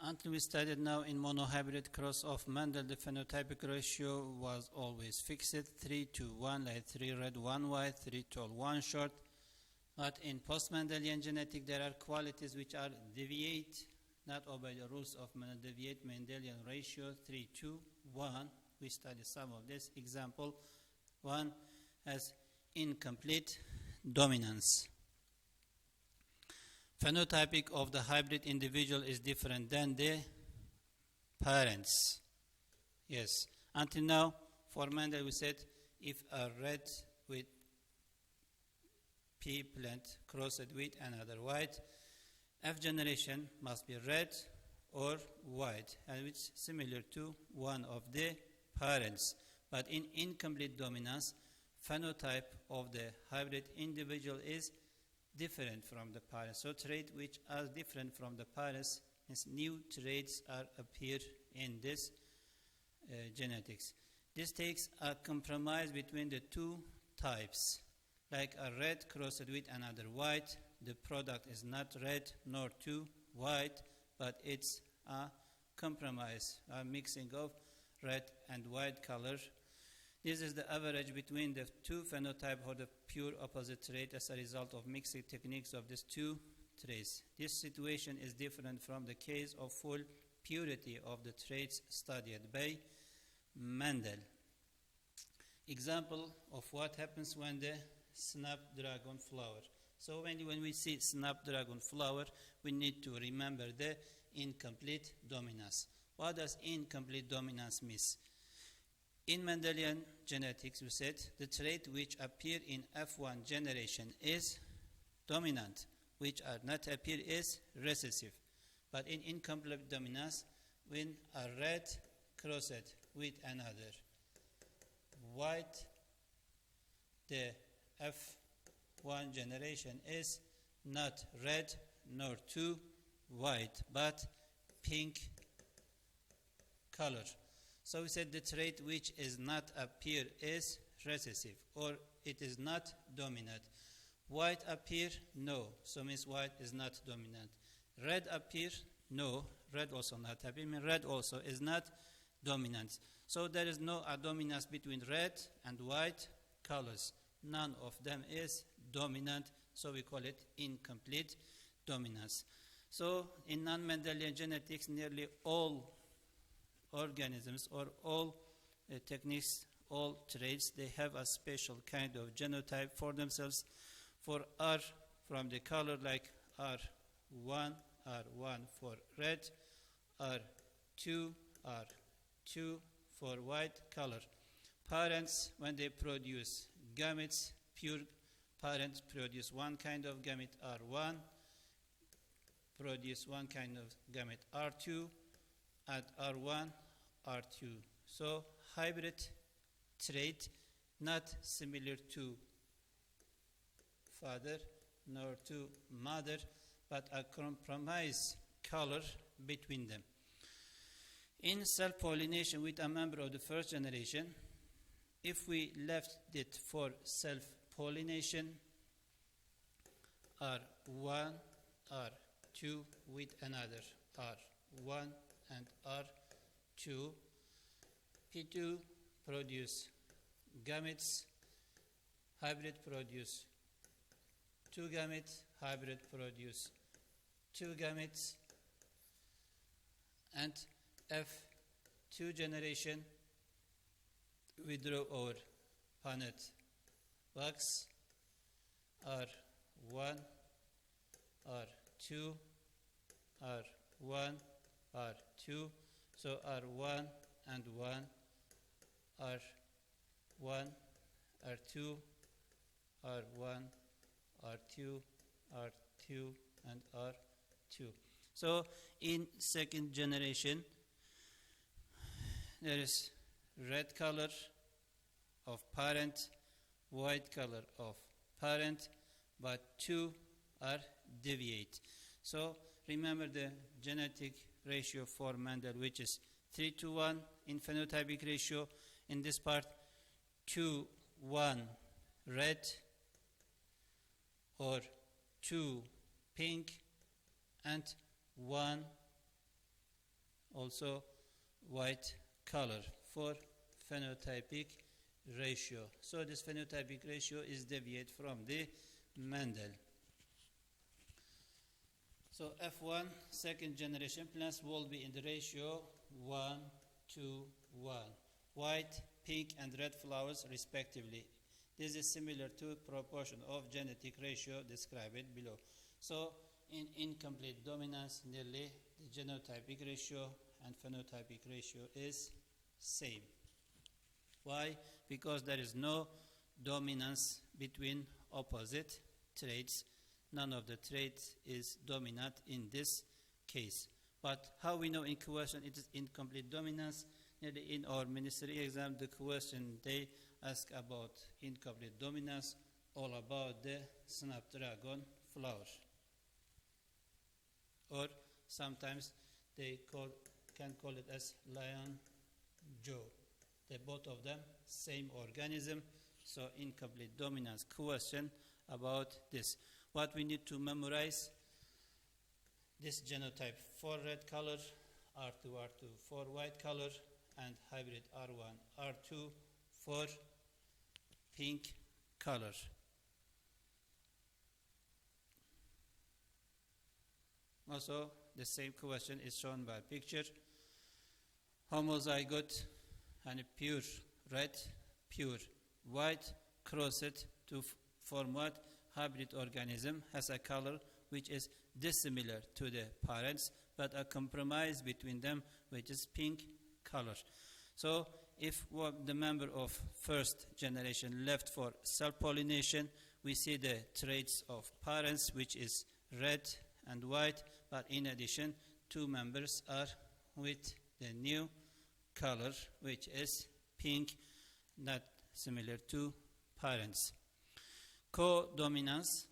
Until we studied now in monohybrid cross of Mendel, the phenotypic ratio was always fixed, 3 to 1, like 3 red, 1 white, 3 tall, 1 short. But in post-Mendelian genetic, there are qualities which are deviate, not obey the rules of deviate Mendelian ratio, 3 to 1. We study some of this. Example, 1 has incomplete dominance. Phenotypic of the hybrid individual is different than the parents. Yes. Until now, for Mendel, we said if a red with P plant crossed with another white, F generation must be red or white, and which is similar to one of the parents. But in incomplete dominance, phenotype of the hybrid individual is different from the parents. So traits which are different from the parents, means new traits are appear in this genetics. This takes a compromise between the two types. Like a red crossed with another white, the product is not red nor too white, but it's a compromise, a mixing of red and white color. This is the average between the two phenotypes or the pure opposite trait as a result of mixing techniques of these two traits. This situation is different from the case of full purity of the traits studied by Mendel. Example of what happens when the snapdragon flower. So when we see snapdragon flower, we need to remember the incomplete dominance. What does incomplete dominance mean? In Mendelian genetics, we said the trait which appear in F1 generation is dominant, which are not appear is recessive. But in incomplete dominance, when a red crossed with another white, the F1 generation is not red nor too white, but pink color. So we said the trait which is not appear is recessive, or it is not dominant. White appear? No. So means white is not dominant. Red appear? No. Red also not appear. I mean red also is not dominant. So there is no dominance between red and white colors. None of them is dominant, so we call it incomplete dominance. So in non-Mendelian genetics, nearly all organisms or all techniques, all traits, they have a special kind of genotype for themselves. For R, from the color like R1 for red, R2 for white color. Parents, when they produce gametes, pure parents produce one kind of gamete R1, produce one kind of gamete R2, at R1, R2. So hybrid trait not similar to father nor to mother, but a compromise color between them. In self-pollination with a member of the first generation, if we left it for self-pollination, R1, R2 with another R1 and R2, P2 produce gametes, hybrid produce two gametes, hybrid produce two gametes, and F2 generation, we draw our Punnett box, R1, R2, R1, R2, so R1 and 1, R1, R2, R1, R2, R2, and R2. So in second generation, there is red color of parent, white color of parent, but two are deviate. So remember the genetic ratio for Mendel, which is 3 to 1 in phenotypic ratio. In this part, 2, 1 red, or 2 pink, and 1 also white color for phenotypic ratio. So this phenotypic ratio is deviate from the Mendel. So F1 second generation plants will be in the ratio 1 to 1. White, pink and red flowers respectively. This is similar to proportion of genetic ratio described below. So in incomplete dominance, nearly the genotypic ratio and phenotypic ratio is same. Why? Because there is no dominance between opposite traits. None of the traits is dominant in this case. But how we know in question it is incomplete dominance? Nearly in our ministry exam, the question they ask about incomplete dominance, all about the snapdragon flower. Or sometimes they can call it as lion jaw. They both of them same organism, so incomplete dominance question about this. What we need to memorize, this genotype for red color, R2, R2 for white color, and hybrid R1, R2 for pink color. Also, the same question is shown by picture. Homozygote and pure red, pure white, crossed to form what? Hybrid organism has a color which is dissimilar to the parents, but a compromise between them, which is pink color. So if the member of first generation left for self-pollination, we see the traits of parents, which is red and white, but in addition, two members are with the new color, which is pink, not similar to parents. Co-dominance.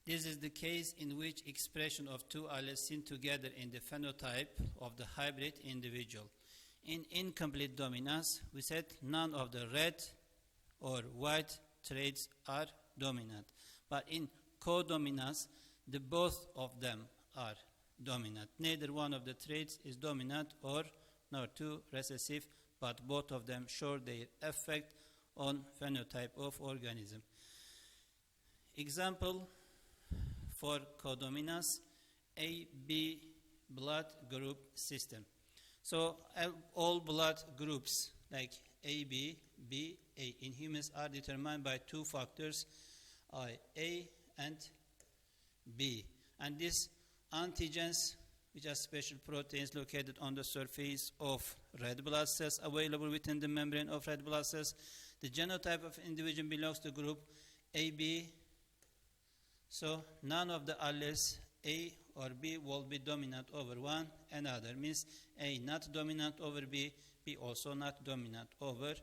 This is the case in which expression of two alleles seen together in the phenotype of the hybrid individual. In incomplete dominance, we said none of the red or white traits are dominant. But in co-dominance, the both of them are dominant. Neither one of the traits is dominant or nor two recessive, but both of them show their effect on phenotype of organism. Example for codominance, AB blood group system. So all blood groups like AB, B, A in humans are determined by two factors, A and B. And these antigens, which are special proteins located on the surface of red blood cells available within the membrane of red blood cells. The genotype of individual belongs to group AB. So none of the alleles A or B will be dominant over one another. Means A not dominant over B, B also not dominant over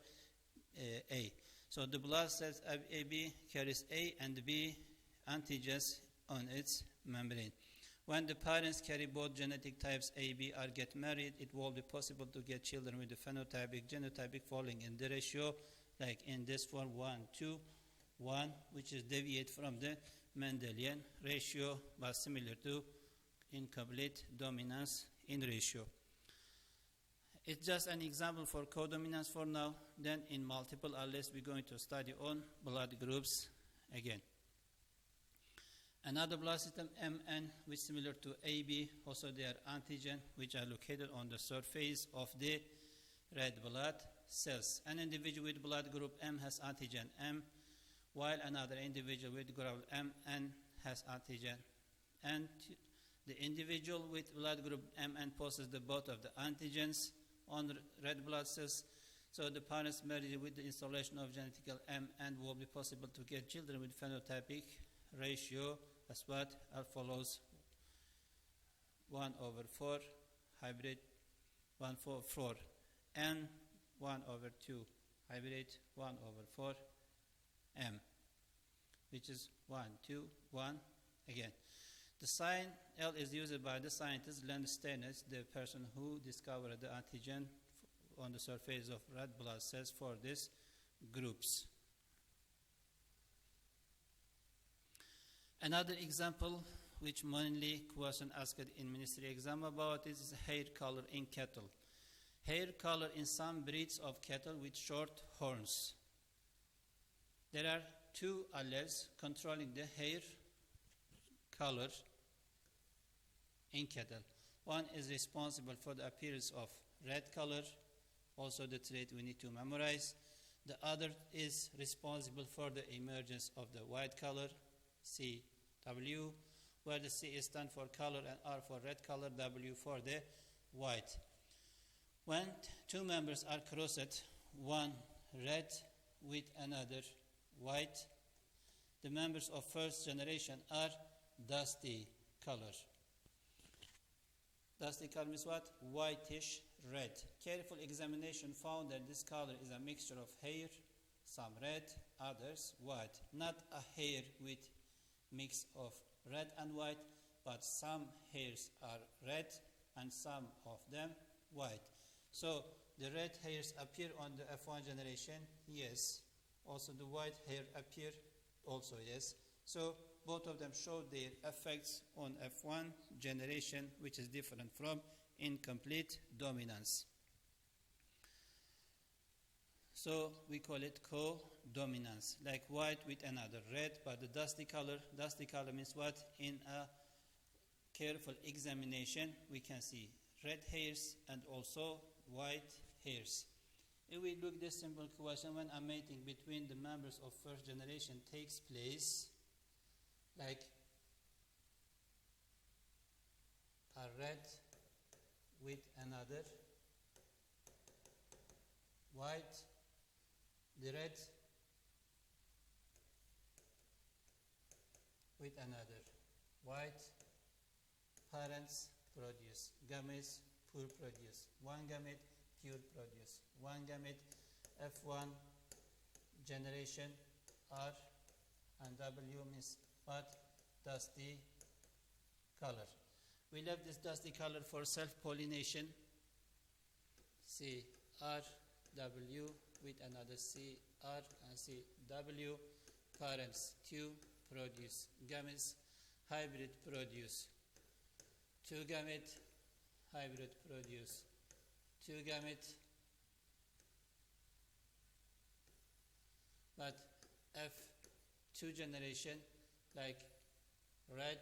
A. So the blood cells of AB carries A and B antigens on its membrane. When the parents carry both genetic types A, B or get married, it will be possible to get children with the phenotypic, genotypic falling in the ratio, like in this form 1:1, which is deviate from the Mendelian ratio, but similar to incomplete dominance in ratio. It's just an example for codominance for now. Then in multiple alleles, we're going to study on blood groups again. Another blood system, MN, which is similar to AB, also they are antigen, which are located on the surface of the red blood cells. An individual with blood group M has antigen M, while another individual with group MN has antigen N. The individual with blood group MN possesses the both of the antigens on red blood cells. So the parents married with the installation of genetical MN will be possible to get children with phenotypic ratio as what follows 1/4 hybrid 1/4 N 1/2 hybrid 1/4 M, which is 1, 2, 1 again. The sign L is used by the scientist Len Steines, the person who discovered the antigen on the surface of red blood cells for these groups. Another example which mainly question asked in ministry exam about is hair color in cattle. Hair color in some breeds of cattle with short horns. There are two alleles controlling the hair color in cattle. One is responsible for the appearance of red color, also the trait we need to memorize. The other is responsible for the emergence of the white color, CW, where the C stands for color and R for red color, W for the white. When two members are crossed, one red with another white, the members of first generation are dusty color. Dusty color means what? Whitish red. Careful examination found that this color is a mixture of hair, some red, others white. Not a hair with mix of red and white, but some hairs are red and some of them white. So the red hairs appear on the F1 generation, yes. Also the white hair appear, also yes. So both of them show their effects on F1 generation, which is different from incomplete dominance. So we call it co-dominance, like white with another red, but the dusty color means what? In a careful examination, we can see red hairs and also white hairs. If we look at this simple question, when a mating between the members of first generation takes place, like a red with another white, the red with another white, parents produce gametes, pure produce one gamete, pure produce one gamete. F1 generation R and W means what? Dusty color. We left this dusty color for self-pollination. C R W with another C R and C W. Parents 2 produce gametes. Hybrid produce 2 gamete. Hybrid produce 2 gamete. But F2 generation, like red,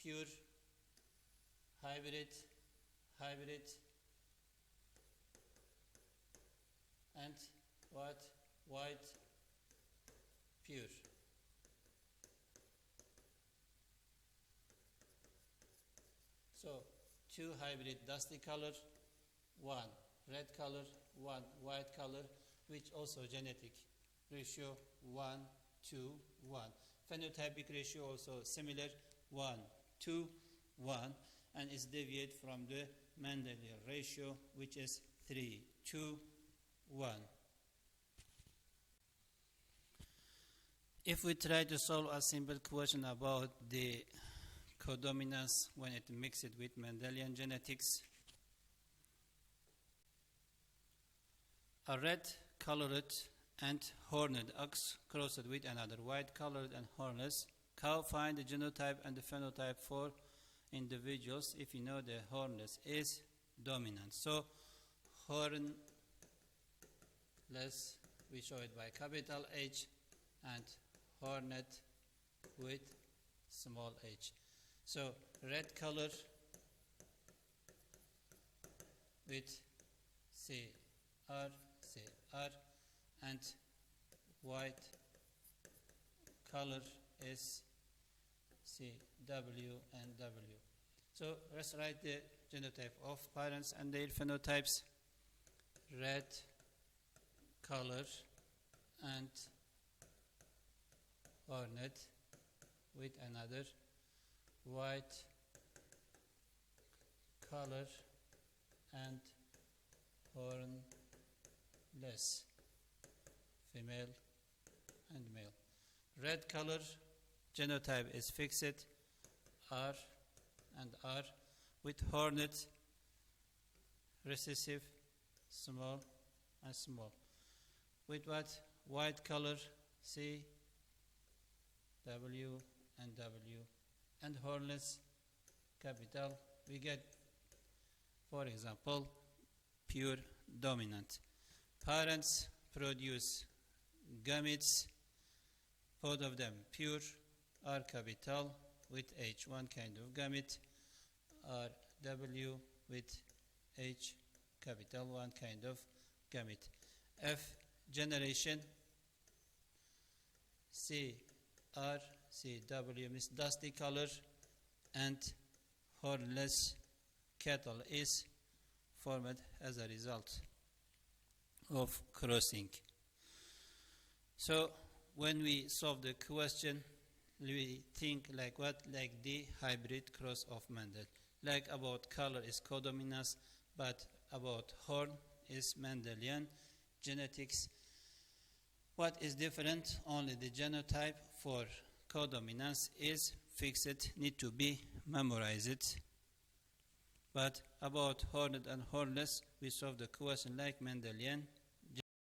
pure, hybrid, and what? White, pure. So 2 hybrid dusty color, 1 red color, 1 white color, which also genetic ratio 1 to 1. Phenotypic ratio also similar 1 to 1, and is deviate from the Mendelian ratio, which is 3 to 1. If we try to solve a simple question about the codominance when it mixed with Mendelian genetics, a red colored and horned ox crossed with another white colored and hornless cow, find the genotype and the phenotype for individuals if you know the hornless is dominant. So hornless, we show it by capital H, and horned with small h. So red color with CR, and white color is CW and W. So let's write the genotype of parents and their phenotypes. Red color and horned with another white color and hornless, female and male. Red color genotype is fixed, R and R, with horned, recessive, small and small. With what? White color, C, W and W, and hornless capital, we get, for example, pure dominant. Parents produce gametes, both of them pure, R capital with H, one kind of gamete, R W with H capital, one kind of gamete. F generation, C R, C W means dusty color, and hornless cattle is formed as a result of crossing. So when we solve the question, we think like what? Like the hybrid cross of Mendel. Like about color is codominance, but about horn is Mendelian. Genetics, what is different? Only the genotype. For codominance is fixed, need to be memorized. But about horned and hornless, we solve the question like Mendelian.